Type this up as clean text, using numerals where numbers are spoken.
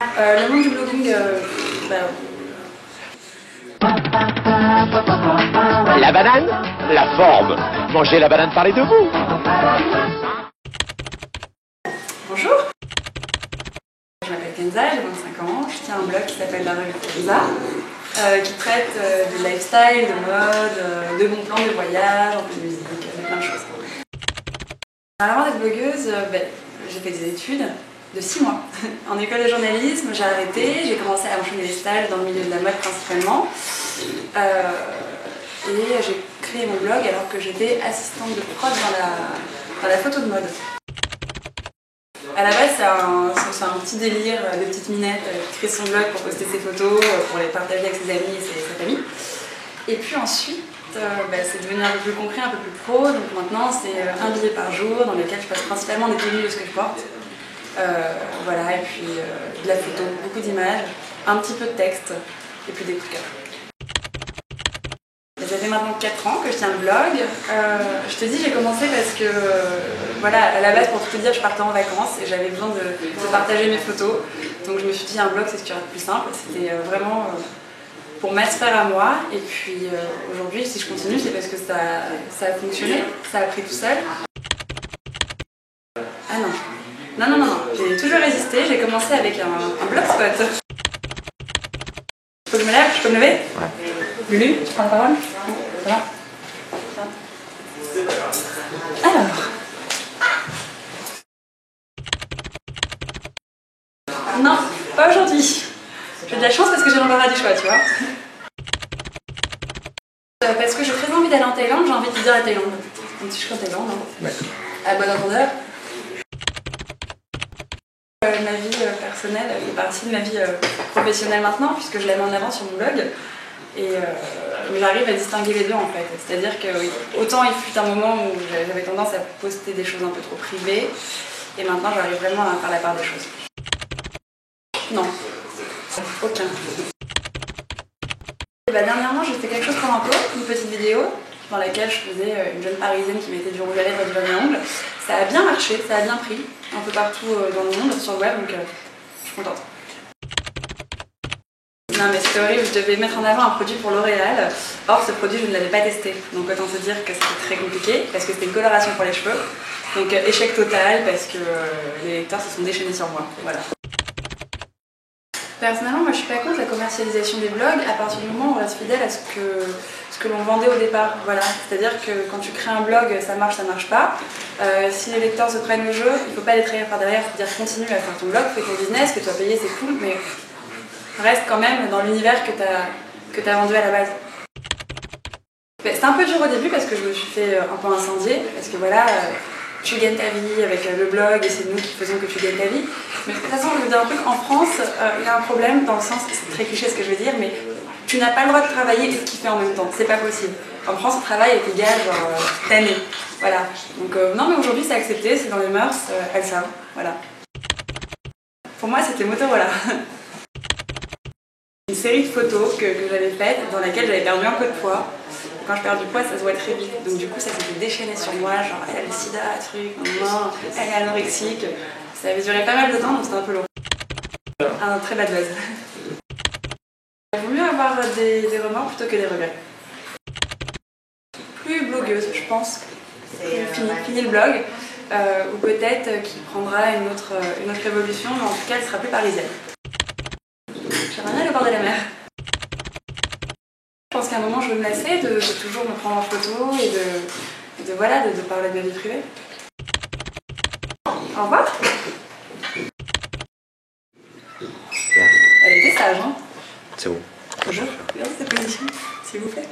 Le monde du blogging, La banane, la forme. Mangez la banane, parlez de vous. Bonjour. Je m'appelle Kenza, j'ai 25 ans, je tiens un blog qui s'appelle La Revue Kenza, qui traite de lifestyle, de mode, de bons plans de voyage, un peu de musique, de plein de choses. Avant d'être blogueuse, j'ai fait des études de 6 mois. En école de journalisme, j'ai arrêté, j'ai commencé à enchaîner les stages dans le milieu de la mode principalement. Et j'ai créé mon blog alors que j'étais assistante de prod dans la photo de mode. À la base, c'est un petit délire de petite minette qui crée son blog pour poster ses photos, pour les partager avec ses amis et sa famille. Et puis ensuite, c'est devenu un peu plus concret, un peu plus pro. Donc maintenant, c'est un billet par jour dans lequel je poste principalement des tenues de ce que je porte. Voilà, et puis de la photo, beaucoup d'images, un petit peu de texte et puis des coups de cœur. Ça fait maintenant 4 ans que je tiens le blog. Je te dis, j'ai commencé parce que, voilà, à la base, pour tout te dire, je partais en vacances et j'avais besoin de partager mes photos. Donc je me suis dit, un blog, c'est ce qui aurait de plus simple. C'était vraiment pour ma sphère à moi. Et puis aujourd'hui, si je continue, c'est parce que ça a fonctionné, ça a pris tout seul. Ah non. Non, j'ai toujours résisté. J'ai commencé avec un blogspot. Faut que je me lève? Je peux me lever? Ouais. Lulu, tu prends la parole? Ça va? Alors. Non, pas aujourd'hui. J'ai de la chance parce que j'ai l'embarras du choix, tu vois. Parce que j'ai très envie d'aller en Thaïlande, j'ai envie de dire la Thaïlande. Un petit choix en Thaïlande, hein. Ouais. À bon entendeur. Ma vie personnelle fait partie de ma vie professionnelle maintenant, puisque je la mets en avant sur mon blog. Et j'arrive à distinguer les deux en fait. C'est-à-dire que oui, autant il fut un moment où j'avais tendance à poster des choses un peu trop privées, et maintenant j'arrive vraiment à faire la part des choses. Non, aucun. Dernièrement j'ai fait quelque chose pour un peu, une petite vidéo dans laquelle je faisais une jeune parisienne qui mettait du rouge à lèvres et du vernis à ongles. Ça a bien marché, ça a bien pris, un peu partout dans le monde, sur le web, donc je suis contente. Non mais c'était horrible, je devais mettre en avant un produit pour L'Oréal. Or ce produit je ne l'avais pas testé, donc autant se dire que c'était très compliqué parce que c'était une coloration pour les cheveux. Donc échec total parce que les lecteurs se sont déchaînés sur moi. Voilà. Personnellement, moi je suis pas contre la commercialisation des blogs à partir du moment où on reste fidèle à ce que l'on vendait au départ. Voilà. C'est-à-dire que quand tu crées un blog, ça marche pas. Si les lecteurs se prennent au jeu, il ne faut pas les trahir par derrière, c'est-à-dire continue à faire ton blog, fais ton business, que tu as payé, c'est cool, mais reste quand même dans l'univers que t'as vendu à la base. C'était un peu dur au début parce que je me suis fait un peu incendier, parce que voilà, tu gagnes ta vie avec le blog et c'est nous qui faisons que tu gagnes ta vie. Mais de toute façon, je veux dire un truc, en France, il y a un problème dans le sens, c'est très cliché ce que je veux dire, mais tu n'as pas le droit de travailler et de kiffer en même temps, c'est pas possible. En France, le travail est égal, genre, d'année. Voilà. Donc non mais aujourd'hui c'est accepté, c'est dans les mœurs, elles savent, voilà. Pour moi c'était Motorola. Une série de photos que j'avais faites dans laquelle j'avais perdu un peu de poids. Quand je perds du poids, ça se voit très vite. Donc du coup, ça s'était déchaîné sur moi, genre elle a le sida, truc, non, elle est anorexique. Ça avait duré pas mal de temps, donc c'était un peu long. Un très bad buzz. Il vaut mieux avoir des remords plutôt que des regrets. Plus blogueuse, je pense. Fini le blog. Ou peut-être qu'il prendra une autre évolution, mais en tout cas, elle sera plus parisienne. J'aimerais bien aller au bord de la mer. Je pense qu'à un moment je vais me lasser de toujours me prendre en photo et de parler de ma vie privée. Au revoir. Elle était sage, hein? C'est bon. Bonjour. Regardez cette position, s'il vous plaît.